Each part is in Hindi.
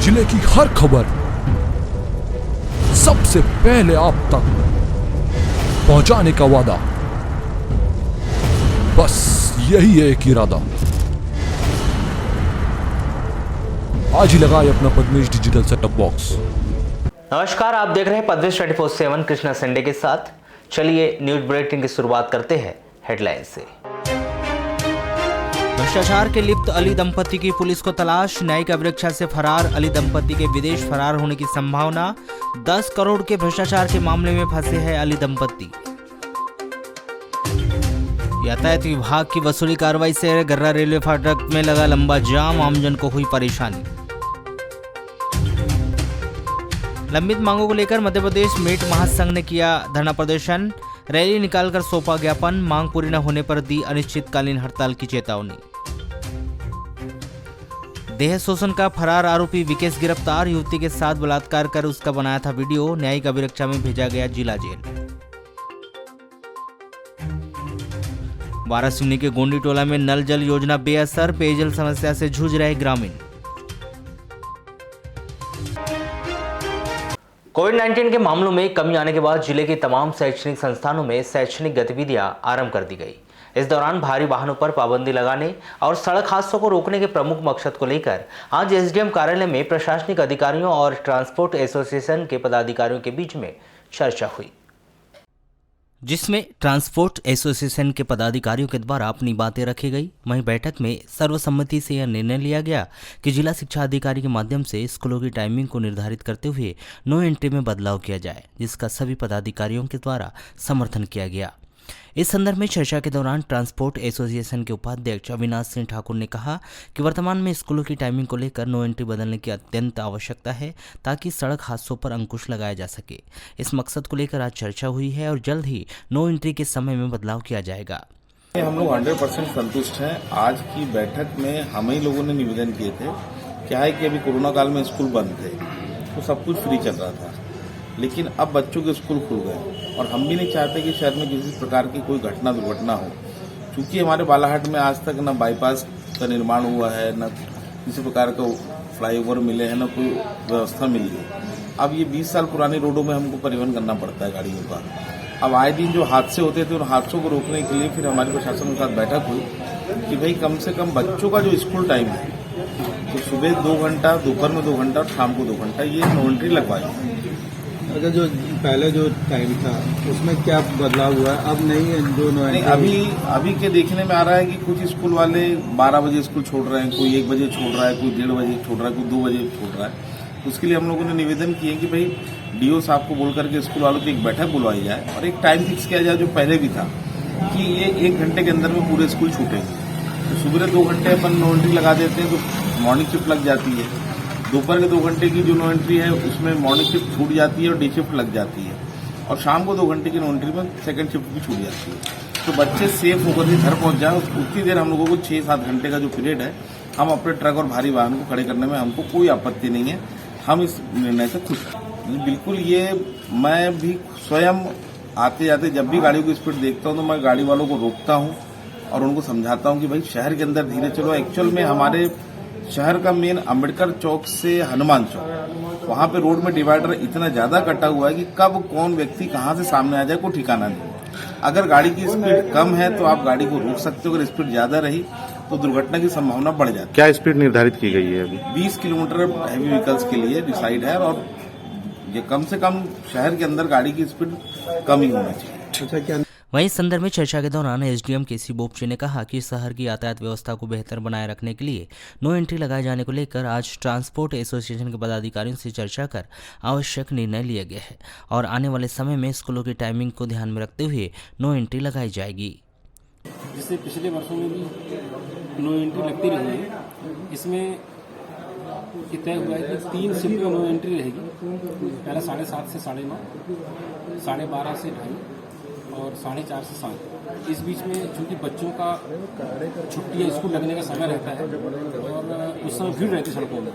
जिले की हर खबर सबसे पहले आप तक पहुंचाने का वादा, बस यही है एक इरादा। आज ही लगाए अपना पद्मेश डिजिटल सेटअप बॉक्स। नमस्कार, आप देख रहे हैं पद्मेश 24/7 कृष्णा संडे के साथ। चलिए न्यूज बुलेटिन की शुरुआत करते हैं हेडलाइन से। भ्रष्टाचार के लिप्त अली दंपति की पुलिस को तलाश, न्यायिक अभिरक्षा से फरार अली दंपति के विदेश फरार होने की संभावना। 10 करोड़ के भ्रष्टाचार के मामले में फंसे हैं अली दंपति। यातायात विभाग की वसूली कार्रवाई से गर्रा रेलवे फाटक में लगा लंबा जाम, आमजन को हुई परेशानी। लंबित मांगों को लेकर मध्य प्रदेश मेट महासंघ ने किया धरना प्रदर्शन, रैली निकालकर सौंपा ज्ञापन, मांग पूरी न होने पर दी अनिश्चितकालीन हड़ताल की चेतावनी। देह शोषण का फरार आरोपी विकेश गिरफ्तार, युवती के साथ बलात्कार कर उसका बनाया था वीडियो, न्यायिक अभिरक्षा में भेजा गया जिला जेल। वारासिवनी के गोंडी टोला में नल जल योजना बेअसर, पेयजल समस्या से जूझ रहे ग्रामीण। कोविड-19 के मामलों में कमी आने के बाद जिले के तमाम शैक्षणिक संस्थानों में शैक्षणिक गतिविधियां आरंभ कर दी गई। इस दौरान भारी वाहनों पर पाबंदी लगाने और सड़क हादसों को रोकने के प्रमुख मकसद को लेकर आज एसडीएम कार्यालय में प्रशासनिक अधिकारियों और ट्रांसपोर्ट एसोसिएशन के पदाधिकारियों के बीच में चर्चा हुई, जिसमें ट्रांसपोर्ट एसोसिएशन के पदाधिकारियों के द्वारा अपनी बातें रखी गई। वहीं बैठक में सर्वसम्मति से यह निर्णय लिया गया कि जिला शिक्षा अधिकारी के माध्यम से स्कूलों की टाइमिंग को निर्धारित करते हुए नो एंट्री में बदलाव किया जाए, जिसका सभी पदाधिकारियों के द्वारा समर्थन किया गया। इस संदर्भ में चर्चा के दौरान ट्रांसपोर्ट एसोसिएशन के उपाध्यक्ष अविनाश सिंह ठाकुर ने कहा कि वर्तमान में स्कूलों की टाइमिंग को लेकर नो एंट्री बदलने की अत्यंत आवश्यकता है ताकि सड़क हादसों पर अंकुश लगाया जा सके। इस मकसद को लेकर आज चर्चा हुई है और जल्द ही नो एंट्री के समय में बदलाव किया जाएगा। हम लोग 100% संतुष्ट हैं। आज की बैठक में हम ही लोगों ने निवेदन किए थे। क्या है कि अभी कोरोना काल में स्कूल बंद थे तो सब कुछ फ्री चल रहा था, लेकिन अब बच्चों के स्कूल खुल गए और हम भी नहीं चाहते कि शहर में किसी प्रकार की कोई घटना दुर्घटना हो। क्योंकि हमारे बालाहाट में आज तक न बाईपास का निर्माण हुआ है, न किसी प्रकार का फ्लाईओवर मिले हैं, न कोई व्यवस्था मिली है। अब ये 20 साल पुरानी रोडों में हमको परिवहन करना पड़ता है गाड़ियों का। अब आए दिन जो हादसे होते थे उन हादसों को रोकने के लिए फिर हमारे प्रशासन के साथ बैठक हुई कि भाई कम से कम बच्चों का जो स्कूल टाइम है तो सुबह 2 घंटा, दोपहर में 2 घंटा और शाम को 2 घंटा ये नो एंट्री लगवाई। अगर जो पहले जो टाइम था उसमें क्या बदलाव हुआ है? अब नहीं, अभी के देखने में आ रहा है कि कुछ स्कूल वाले 12 बजे स्कूल छोड़ रहे हैं, कोई 1 बजे छोड़ रहा है, कोई 1:30 बजे छोड़ रहा है, कोई 2 बजे छोड़ रहा है। उसके लिए हम लोगों ने निवेदन किए कि भाई डीओ साहब को बोल करके स्कूल वालों की एक बैठक बुलवाई जाए और एक टाइम फिक्स किया जाए जो पहले भी था कि ये 1 घंटे के अंदर में पूरे स्कूल छूटेंगे। तो सुबह 2 घंटे अपन नो एंट्री लगा देते हैं तो मॉर्निंग शिफ्ट लग जाती है। दोपहर के 2 घंटे की जो नो एंट्री है उसमें मॉर्निंग शिफ्ट छूट जाती है और डे शिफ्ट लग जाती है, और शाम को 2 घंटे की नो एंट्री में सेकंड शिफ्ट भी छूट जाती है। तो बच्चे सेफ होकर के घर पहुंच जाए, उतनी देर हम लोगों को 6-7 घंटे का जो पीरियड है हम अपने ट्रक और भारी वाहन को खड़े करने में हमको कोई आपत्ति नहीं है। हम इस निर्णय से खुश हैं। बिल्कुल, ये मैं भी स्वयं आते जाते जब भी गाड़ियों की स्पीड देखता हूँ तो मैं गाड़ी वालों को रोकता हूँ और उनको समझाता हूँ कि भाई शहर के अंदर धीरे चलो। एक्चुअल में हमारे शहर का मेन अम्बेडकर चौक से हनुमान चौक, वहां पे रोड में डिवाइडर इतना ज्यादा कटा हुआ है कि कब कौन व्यक्ति कहां से सामने आ जाए कोई ठिकाना नहीं। अगर गाड़ी की स्पीड कम है तो आप गाड़ी को रोक सकते हो, अगर स्पीड ज्यादा रही तो दुर्घटना की संभावना बढ़ जाती है। क्या स्पीड निर्धारित की गई है अभी? 20 किलोमीटर हैवी व्हीकल्स के लिए डिसाइड है और ये कम से कम शहर के अंदर गाड़ी की स्पीड कम ही होना चाहिए। वहीं इस संदर्भ में चर्चा के दौरान एसडीएम केसी बोपचे ने कहा कि शहर की यातायात व्यवस्था को बेहतर बनाए रखने के लिए नो एंट्री लगाए जाने को लेकर आज ट्रांसपोर्ट एसोसिएशन के पदाधिकारियों से चर्चा कर आवश्यक निर्णय लिया गया है और आने वाले समय में स्कूलों की टाइमिंग को ध्यान में रखते हुए नो एंट्री लगाई जाएगी। जिससे पिछले वर्षों में भी नो एंट्री लगती रही है, इसमें तय हुआ है कि 3 शिफ्ट में नो एंट्री रहेगी। पहला 7:30 से 9:30, 12:30 से 2:30 और 4:30 से 7। इस बीच में चूंकि बच्चों का छुट्टी या स्कूल लगने का समय रहता है और उस समय भीड़ रहती है सड़कों में,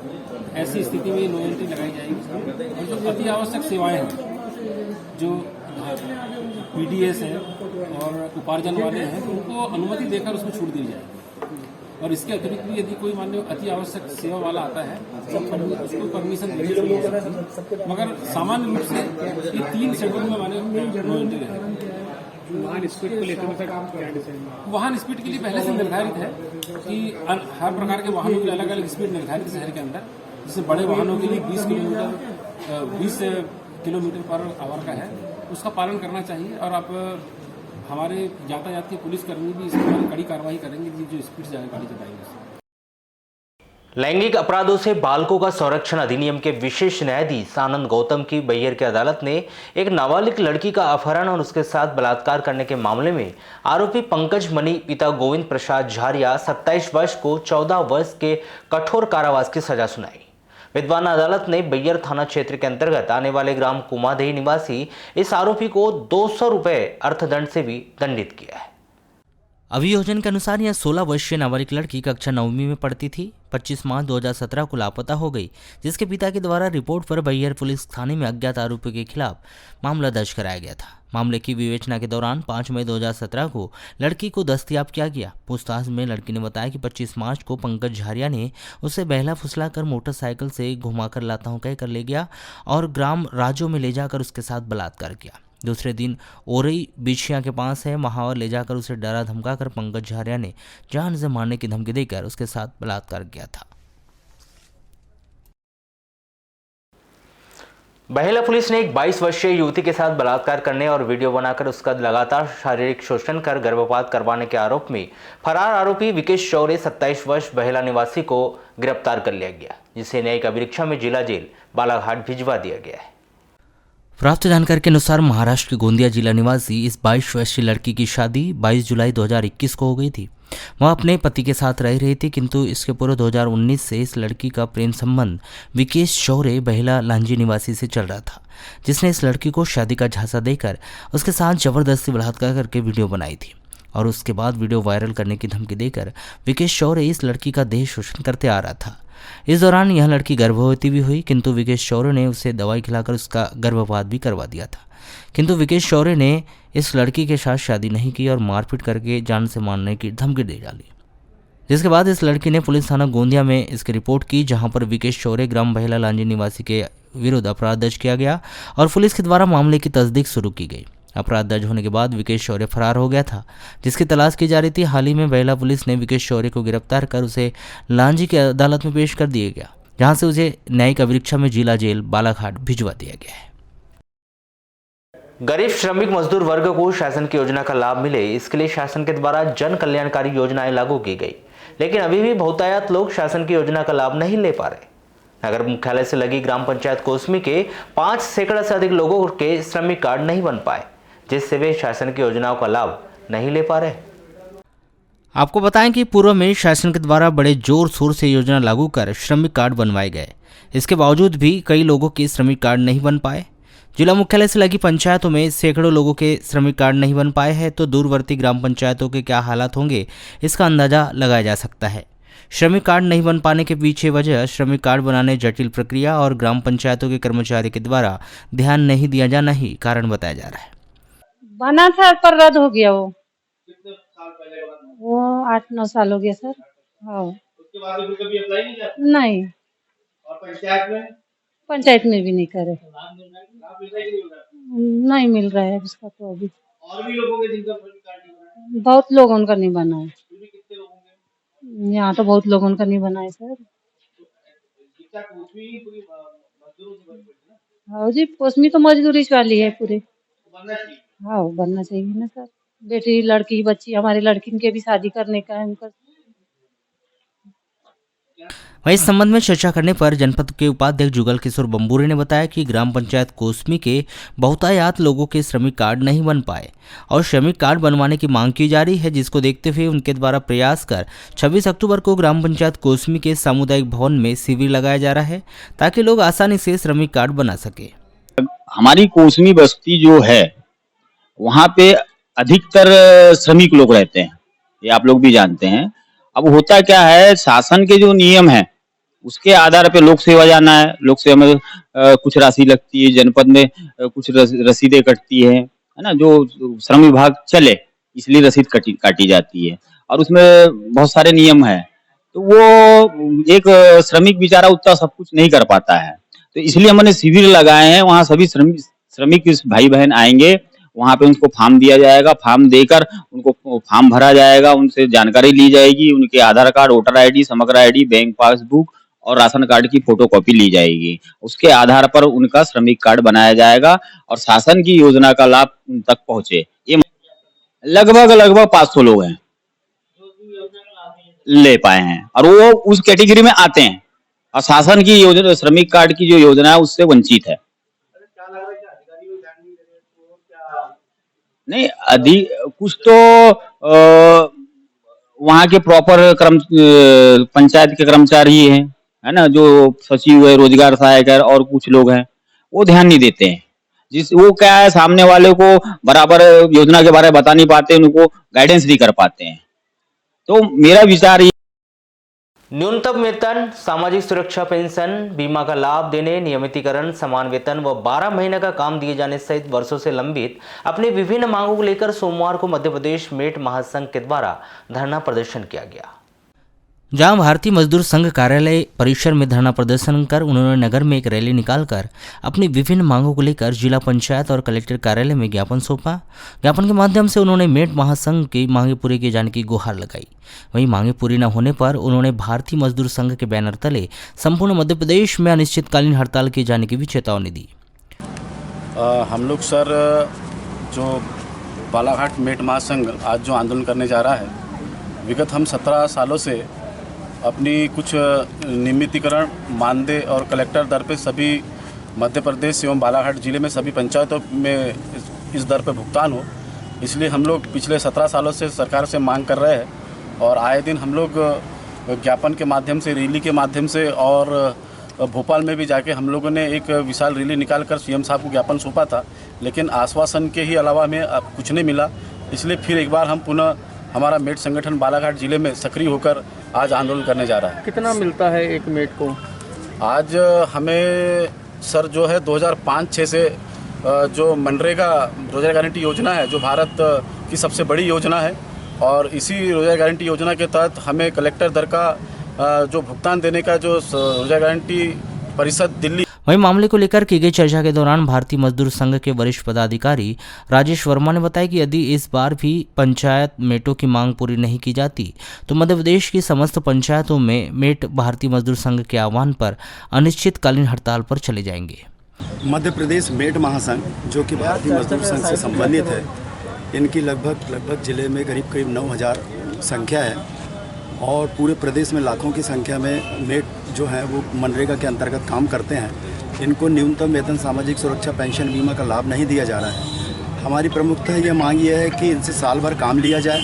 ऐसी स्थिति में नो एंट्री लगाई जाएगी। और जो अति आवश्यक सेवाएं हैं, जो पीडीएस है और उपार्जन वाले हैं, उनको अनुमति देकर उसमें छूट दी जाएगी। और इसके अतिरिक्त भी यदि कोई मान्य अति आवश्यक सेवा वाला आता है तो उसको परमिशन देनी चाहिए, मगर सामान्य रूप से ये 3 शेड्यूल में माने नो एंट्री है। वाहन स्पीड को लेकर वाहन स्पीड के लिए पहले से निर्धारित है कि हर प्रकार के वाहनों की अलग अलग स्पीड निर्धारित है शहर के अंदर। जैसे बड़े वाहनों के लिए 20 किलोमीटर पर आवर का है, उसका पालन करना चाहिए। और आप हमारे यातायात के पुलिसकर्मी भी इस पर कड़ी कार्रवाई करेंगे जो स्पीड से गाड़ी चलाएंगे। लैंगिक अपराधों से बालकों का संरक्षण अधिनियम के विशेष न्यायाधीश आनंद गौतम की बैयर की अदालत ने एक नाबालिग लड़की का अपहरण और उसके साथ बलात्कार करने के मामले में आरोपी पंकज मणि पिता गोविंद प्रसाद झारिया 27 वर्ष को 14 वर्ष के कठोर कारावास की सजा सुनाई। विद्वान अदालत ने बैयर थाना क्षेत्र के अंतर्गत आने वाले ग्राम कुमादेही निवासी इस आरोपी को 200 रुपए अर्थदंड से भी दंडित किया है। अभियोजन के अनुसार यह 16 वर्षीय नाबालिग लड़की कक्षा 9वीं में पढ़ती थी। 25 मार्च 2017 को लापता हो गई, जिसके पिता के द्वारा रिपोर्ट पर बैयर पुलिस थाने में अज्ञात आरोपी के खिलाफ मामला दर्ज कराया गया था। मामले की विवेचना के दौरान 5 मई 2017 को लड़की को दस्तयाब किया गया। पूछताछ में लड़की ने बताया कि 25 मार्च को पंकज झारिया ने उसे बहला फुसला कर मोटरसाइकिल से घुमाकर लाता हूं कहकर ले गया और ग्राम राजो में ले जाकर उसके साथ बलात्कार किया। दूसरे दिन ओरई बिछिया के पास है महावर ले जाकर उसे डरा धमकाकर पंकज झारिया ने जान से मारने की धमकी देकर उसके साथ बलात्कार किया था। बहेला पुलिस ने एक 22 वर्षीय युवती के साथ बलात्कार करने और वीडियो बनाकर उसका लगातार शारीरिक शोषण कर गर्भपात करवाने के आरोप में फरार आरोपी विकेश चौरे 27 वर्ष बहेला निवासी को गिरफ्तार कर लिया गया, जिसे न्यायिक अभिरक्षा में जिला जेल बालाघाट भिजवा दिया गया है। प्राप्त जानकारी के अनुसार महाराष्ट्र के गोंदिया जिला निवासी इस 22 वर्षीय लड़की की शादी 22 जुलाई 2021 को हो गई थी। वह अपने पति के साथ रह रही थी, किंतु इसके पूर्व 2019 से इस लड़की का प्रेम संबंध विकेश चौरे बहेला लांजी निवासी से चल रहा था, जिसने इस लड़की को शादी का झांसा देकर उसके साथ जबरदस्ती बलात्कार करके वीडियो बनाई थी और उसके बाद वीडियो वायरल करने की धमकी देकर विकेश चौरे इस लड़की का देह शोषण करते आ रहा था। इस दौरान यह लड़की गर्भवती भी हुई, किंतु विकेश चौरे ने उसे दवाई खिलाकर उसका गर्भपात भी करवा दिया था। किंतु विकेश चौरे ने इस लड़की के साथ शादी नहीं की और मारपीट करके जान से मारने की धमकी दे डाली, जिसके बाद इस लड़की ने पुलिस थाना गोंदिया में इसकी रिपोर्ट की, जहां पर विकेश चौरे ग्राम बहेला लांजी निवासी के विरुद्ध अपराध दर्ज किया गया और पुलिस के द्वारा मामले की तस्दीक शुरू की गई। अपराध दर्ज होने के बाद विकेश चौरे फरार हो गया था, जिसकी तलाश की जा रही थी। हाल ही में बहेला पुलिस ने विकेश चौरे को गिरफ्तार कर उसे लांजी की अदालत में पेश कर दिया गया, जहां से उसे न्यायिक अभिरक्षा में जिला जेल बालाघाट भिजवा दिया गया है। गरीब श्रमिक मजदूर वर्ग को शासन की योजना का लाभ मिले, इसके लिए शासन के द्वारा जन कल्याणकारी योजनाएं लागू की गई, लेकिन अभी भी बहुतायत लोग शासन की योजना का लाभ नहीं ले पा रहे। नगर मुख्यालय से लगी ग्राम पंचायत कोसमी के 5 सैकड़ा से अधिक लोगों के श्रमिक कार्ड नहीं बन पाए, जिससे वे शासन की योजनाओं का लाभ नहीं ले पा रहे। आपको बताएं कि पूर्व में शासन के द्वारा बड़े जोर शोर से योजना लागू कर श्रमिक कार्ड बनवाए गए, इसके बावजूद भी कई लोगों के श्रमिक कार्ड नहीं बन पाए। जिला मुख्यालय से लगी पंचायतों में सैकड़ों लोगों के श्रमिक कार्ड नहीं बन पाए हैं, तो दूरवर्ती ग्राम पंचायतों के क्या हालात होंगे, इसका अंदाजा लगाया जा सकता है। श्रमिक कार्ड नहीं बन पाने के पीछे वजह श्रमिक कार्ड बनाने जटिल प्रक्रिया और ग्राम पंचायतों के कर्मचारी के द्वारा ध्यान नहीं दिया जाना ही कारण बताया जा रहा है। बना था पर रद्द हो गया वो 8-9 साल हो गया सर। हाँ उसके बाद भी कभी अप्लाई नहीं किया? नहीं। और पंचायत में भी नहीं करे। लाभ मिल रहा है कि नहीं मिल रहा है उसका तो अभी। और भी लोगों के जिनका कार्ड नहीं बना है? बहुत लोगों का नहीं बना है। कितने लोगों के? यहाँ तो बहुत लोगों का नहीं बना है सर। हाँ जी, कोसमी तो मजदूरी वाली है पूरे। हाँ बनना चाहिए ना सर। बेटी लड़की बच्ची हमारी लड़की के भी शादी करने का है उनका। वहीं इस संबंध में चर्चा करने पर जनपद के उपाध्यक्ष जुगल किशोर बम्बूरे ने बताया कि ग्राम पंचायत कोसमी के बहुतायत लोगों के श्रमिक कार्ड नहीं बन पाए और श्रमिक कार्ड बनवाने की मांग की जा रही है, जिसको देखते हुए उनके द्वारा प्रयास कर 26 अक्टूबर को ग्राम पंचायत कोसमी के सामुदायिक भवन में शिविर लगाया जा रहा है, ताकि लोग आसानी से श्रमिक कार्ड बना सके। हमारी कोसमी बस्ती जो है वहाँ पे अधिकतर श्रमिक लोग रहते हैं, ये आप लोग भी जानते हैं। अब होता क्या है, शासन के जो नियम है उसके आधार पे लोक सेवा जाना है। लोक सेवा में कुछ राशि लगती है, जनपद में कुछ रसीदें कटती है ना, जो श्रम विभाग चले इसलिए रसीद काटी जाती है और उसमें बहुत सारे नियम है। तो वो एक श्रमिक बेचारा उतना सब कुछ नहीं कर पाता है। तो इसलिए हमने शिविर लगाए हैं, वहाँ सभी श्रमिक भाई बहन आएंगे, वहाँ पे उनको फॉर्म दिया जाएगा, फॉर्म देकर उनको फॉर्म भरा जाएगा, उनसे जानकारी ली जाएगी, उनके आधार कार्ड, वोटर आईडी, समग्र आईडी, बैंक पासबुक और राशन कार्ड की फोटोकॉपी ली जाएगी। उसके आधार पर उनका श्रमिक कार्ड बनाया जाएगा और शासन की योजना का लाभ उन तक पहुंचे। ये लगभग 500 लोग हैं ले पाए हैं और वो उस कैटेगरी में आते हैं और शासन की योजना, श्रमिक कार्ड की जो योजना है उससे वंचित है। नहीं अधिक कुछ तो वहाँ के प्रॉपर पंचायत के कर्मचारी हैं, है ना, जो सचिव है, रोजगार सहायक है और कुछ लोग हैं, वो ध्यान नहीं देते हैं। वो क्या है, सामने वाले को बराबर योजना के बारे में बता नहीं पाते, उनको गाइडेंस नहीं कर पाते हैं। तो मेरा विचार ये न्यूनतम वेतन, सामाजिक सुरक्षा पेंशन, बीमा का लाभ देने, नियमितीकरण, समान वेतन व 12 महीने का काम दिए जाने सहित वर्षों से लंबित अपनी विभिन्न मांगों को लेकर सोमवार को मध्य प्रदेश मेट महासंघ के द्वारा धरना प्रदर्शन किया गया। जहां भारतीय मजदूर संघ कार्यालय परिसर में धरना प्रदर्शन कर उन्होंने नगर में एक रैली निकालकर अपनी विभिन्न मांगों को लेकर जिला पंचायत और कलेक्टर कार्यालय में ज्ञापन सौंपा। ज्ञापन के माध्यम से उन्होंने मेट महासंघ की मांगे पूरी किए जाने की गुहार लगाई। वहीं मांगे पूरी न होने पर उन्होंने भारतीय मजदूर संघ के बैनर तले संपूर्ण मध्य प्रदेश में अनिश्चितकालीन हड़ताल किए जाने की भी चेतावनी दी। हम लोग सर जो बालाघाट मेट महासंघ आज जो आंदोलन करने जा रहा है, विगत हम 17 सालों से अपनी कुछ नियमितीकरण, मानदेय और कलेक्टर दर पे सभी मध्य प्रदेश एवं बालाघाट जिले में सभी पंचायतों में इस दर पे भुगतान हो, इसलिए हम लोग पिछले 17 सालों से सरकार से मांग कर रहे हैं और आए दिन हम लोग ज्ञापन के माध्यम से, रैली के माध्यम से और भोपाल में भी जाके हम लोगों ने एक विशाल रैली निकाल कर सीएम साहब को ज्ञापन सौंपा था, लेकिन आश्वासन के ही अलावा हमें कुछ नहीं मिला। इसलिए फिर एक बार हम पुनः हमारा मेट संगठन बालाघाट जिले में सक्रिय होकर आज आंदोलन करने जा रहा है। कितना मिलता है एक मेट को? आज हमें सर जो है 2005-6 से जो मनरेगा रोजगार गारंटी योजना है, जो भारत की सबसे बड़ी योजना है, और इसी रोजगार गारंटी योजना के तहत हमें कलेक्टर दर का जो भुगतान देने का जो रोजगार गारंटी परिषद दिल्ली। वहीं मामले को लेकर की गई चर्चा के दौरान भारतीय मजदूर संघ के वरिष्ठ पदाधिकारी राजेश वर्मा ने बताया कि यदि इस बार भी पंचायत मेटों की मांग पूरी नहीं की जाती तो मध्य प्रदेश की समस्त पंचायतों में मेट भारतीय मजदूर संघ के आह्वान पर अनिश्चितकालीन हड़ताल पर चले जाएंगे। मध्य प्रदेश मेट महासंघ जो कि भारतीय मजदूर संघ से संबंधित है, इनकी लगभग जिले में करीब 9,000 संख्या है और पूरे प्रदेश में लाखों की संख्या में मेट जो है वो मनरेगा के अंतर्गत काम करते हैं। इनको न्यूनतम वेतन, सामाजिक सुरक्षा, पेंशन, बीमा का लाभ नहीं दिया जा रहा है। हमारी प्रमुखतः ये मांग ये है कि इनसे साल भर काम लिया जाए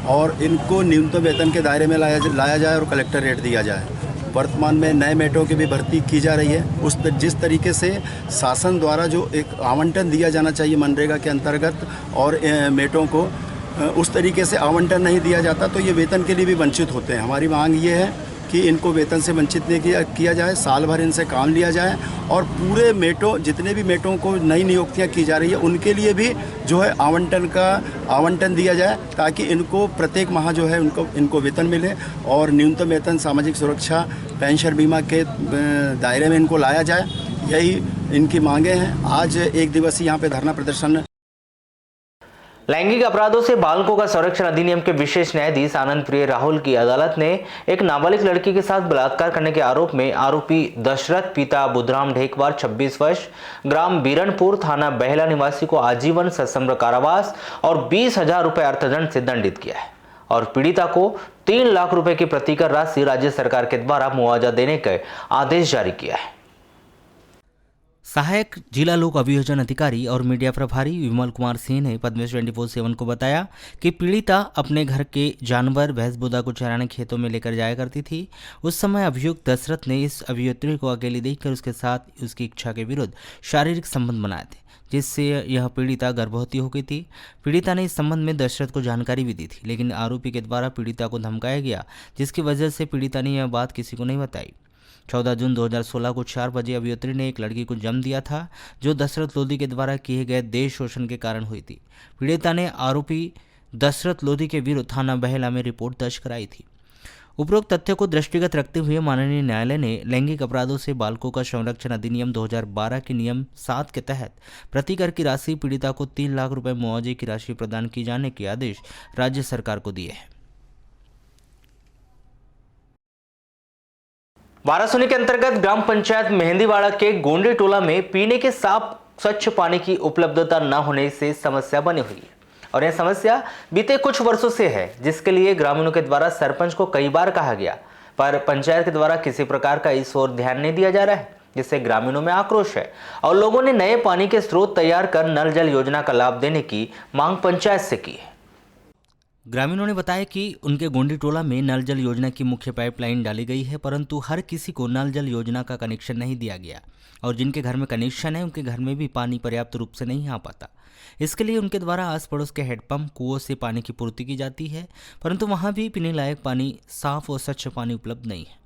और इनको न्यूनतम वेतन के दायरे में लाया जाए और कलेक्टर रेट दिया जाए। वर्तमान में नए मेटों की भी भर्ती की जा रही है। जिस तरीके से शासन द्वारा जो एक आवंटन दिया जाना चाहिए मनरेगा के अंतर्गत और मेटों को, उस तरीके से आवंटन नहीं दिया जाता तो ये वेतन के लिए भी वंचित होते हैं। हमारी मांग ये है कि इनको वेतन से वंचित नहीं किया जाए, साल भर इनसे काम लिया जाए और पूरे मेटों, जितने भी मेटों को नई नियुक्तियां की जा रही है उनके लिए भी जो है आवंटन दिया जाए ताकि इनको प्रत्येक माह जो है इनको वेतन मिले और न्यूनतम वेतन, सामाजिक सुरक्षा, पेंशन, बीमा के दायरे में इनको लाया जाए। यही इनकी मांगे हैं। आज एक दिवसीय यहाँ पे धरना प्रदर्शन। लैंगिक अपराधों से बालकों का संरक्षण अधिनियम के विशेष न्यायाधीश आनंद प्रिय राहुल की अदालत ने एक नाबालिग लड़की के साथ बलात्कार करने के आरोप में आरोपी दशरथ पिता बुधराम ढेकवार 26 वर्ष, ग्राम बीरनपुर, थाना बहेला निवासी को आजीवन सश्रम कारावास और 20,000 रुपये अर्थदंड से दंडित किया है और पीड़िता को 3 लाख रुपए की प्रतिकर राशि राज्य सरकार के द्वारा मुआवजा देने का आदेश जारी किया है। सहायक जिला लोक अभियोजन अधिकारी और मीडिया प्रभारी विमल कुमार सिंह ने पद्मेश 24/7 को बताया कि पीड़िता अपने घर के जानवर भैंस बूदा को चराने खेतों में लेकर जाया करती थी। उस समय अभियुक्त दशरथ ने इस अभिनेत्री को अकेली देखकर उसके साथ उसकी इच्छा के विरुद्ध शारीरिक संबंध बनाए थे, जिससे यह पीड़िता गर्भवती हो गई थी। पीड़िता ने इस संबंध में दशरथ को जानकारी भी दी थी, लेकिन आरोपी के द्वारा पीड़िता को धमकाया गया, जिसकी वजह से पीड़िता ने यह बात किसी को नहीं बताई। 14 जून 2016 को 4 बजे अभिनेत्री ने एक लड़की को जन्म दिया था, जो दशरथ लोधी के द्वारा किए गए देश शोषण के कारण हुई थी। पीड़िता ने आरोपी दशरथ लोधी के विरुद्ध थाना बहेला में रिपोर्ट दर्ज कराई थी। उपरोक्त तथ्य को दृष्टिगत रखते हुए माननीय न्यायालय ने लैंगिक अपराधों से बालकों का संरक्षण अधिनियम 2012 के नियम 7 के तहत प्रतिकर की राशि पीड़िता को 3 लाख रुपए मुआवजे की राशि प्रदान किए जाने के आदेश राज्य सरकार को दिए हैं। वारासुनी के अंतर्गत ग्राम पंचायत मेहंदीवाड़ा के गोंडी टोला में पीने के साफ स्वच्छ पानी की उपलब्धता न होने से समस्या बनी हुई है और यह समस्या बीते कुछ वर्षों से है, जिसके लिए ग्रामीणों के द्वारा सरपंच को कई बार कहा गया, पर पंचायत के द्वारा किसी प्रकार का इस ओर ध्यान नहीं दिया जा रहा है, जिससे ग्रामीणों में आक्रोश है और लोगों ने नए पानी के स्रोत तैयार कर नल जल योजना का लाभ देने की मांग पंचायत से की है। ग्रामीणों ने बताया कि उनके गोंडी टोला में नल जल योजना की मुख्य पाइपलाइन डाली गई है, परंतु हर किसी को नल जल योजना का कनेक्शन नहीं दिया गया और जिनके घर में कनेक्शन है उनके घर में भी पानी पर्याप्त रूप से नहीं आ पाता। इसके लिए उनके द्वारा आस पड़ोस के हैंडपंप कुओं से पानी की पूर्ति की जाती है, परंतु वहां भी पीने लायक पानी साफ और स्वच्छ पानी उपलब्ध नहीं है।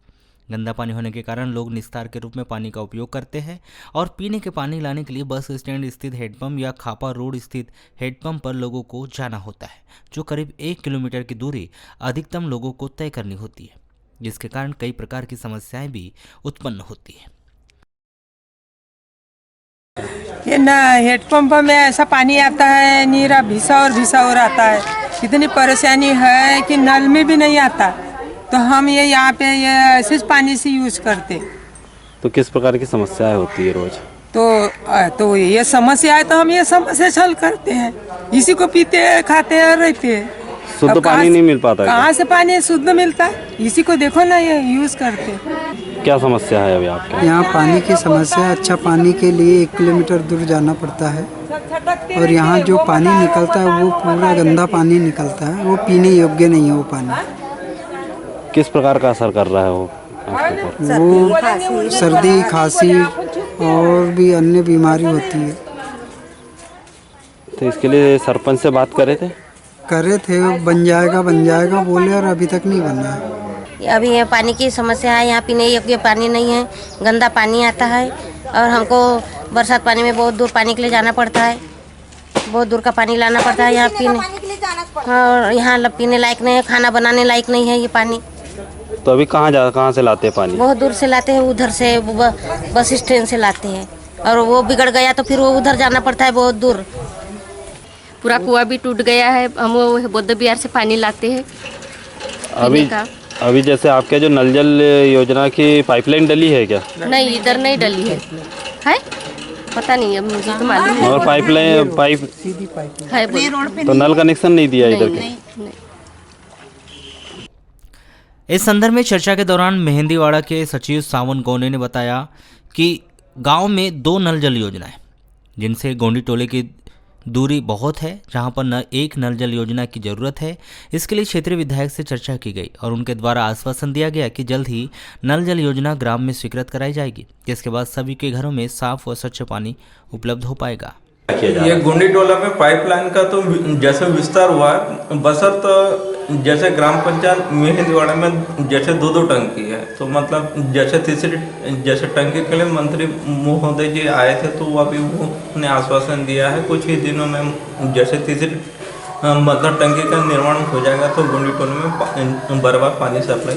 गंदा पानी होने के कारण लोग निस्तार के रूप में पानी का उपयोग करते हैं और पीने के पानी लाने के लिए बस स्टैंड स्थित हैंडपंप या खापा रोड स्थित हैंडपंप पर लोगों को जाना होता है, जो करीब 1 किलोमीटर की दूरी अधिकतम लोगों को तय करनी होती है, जिसके कारण कई प्रकार की समस्याएं भी उत्पन्न होती है। ये न हैंडपंप में ऐसा पानी आता है, नीरा भिसा और आता है। इतनी परेशानी है कि नल में भी नहीं आता, तो हम ये यहाँ पे ये ऐसे पानी से यूज करते। तो किस प्रकार की समस्याएं होती है रोज? तो ये समस्या है तो हम ये समस्या हल करते हैं, इसी को पीते हैं, खाते हैं, रहते हैं। शुद्ध पानी नहीं मिल पाता है? कहाँ से पानी शुद्ध मिलता है, इसी को देखो ना, ये यूज करते। क्या समस्या है अभी आपके यहाँ? पानी की समस्या, अच्छा पानी के लिए 1 किलोमीटर दूर जाना पड़ता है और यहाँ जो पानी निकलता है वो पूरा गंदा पानी निकलता है, वो पीने योग्य नहीं है वो पानी। किस प्रकार का असर कर रहा है वो आपके ऊपर? वो सर्दी, खांसी और भी अन्य बीमारी होती है। तो इसके लिए सरपंच से बात करे थे? बन जाएगा बोले और अभी तक नहीं बना है। अभी ये पानी की समस्या है, यहाँ पीने योग्य पानी नहीं है, गंदा पानी आता है और हमको बरसात पानी में बहुत दूर पानी के लिए जाना पड़ता है, बहुत दूर का पानी लाना पड़ता है यहाँ पीने, और यहाँ पीने लायक नहीं है, खाना बनाने लायक नहीं है ये पानी। तो अभी कहाँ से लाते हैं पानी? बहुत दूर से लाते हैं, उधर से बस स्टैंड से लाते हैं, और वो बिगड़ गया तो फिर वो उधर जाना पड़ता है बहुत दूर। पूरा कुआं भी टूट गया है, हम वो बौद्ध बिहार से पानी लाते हैं अभी जैसे आपके जो नल जल योजना की पाइपलाइन डली है क्या? नहीं, इधर नहीं डली है पता नहीं, अब मुझे तो मालूम नहीं। और पाइप है तो नल कनेक्शन नहीं दिया इधर के? इस संदर्भ में चर्चा के दौरान मेहंदीवाड़ा के सचिव सावन गोंडे ने बताया कि गांव में 2 नल जल योजना है, जिनसे गोंडी टोले की दूरी बहुत है, जहां पर एक नल जल योजना की जरूरत है। इसके लिए क्षेत्रीय विधायक से चर्चा की गई और उनके द्वारा आश्वासन दिया गया कि जल्द ही नल जल योजना ग्राम में स्वीकृत कराई जाएगी, जिसके बाद सभी के घरों में साफ और स्वच्छ पानी उपलब्ध हो पाएगा। ये गोंडी टोला में पाइपलाइन का तो जैसे विस्तार हुआ है, बशर्ते जैसे ग्राम पंचायत मेहंदीवाड़ा में जैसे 2 टंकी है, तो मतलब जैसे टंकी के लिए मंत्री महोदय जी आए थे, तो अभी उन्होंने आश्वासन दिया है कुछ ही दिनों में जैसे तीसरी मतलब टंकी का निर्माण हो जाएगा तो गोंडी टोला में बराबर पानी सप्लाई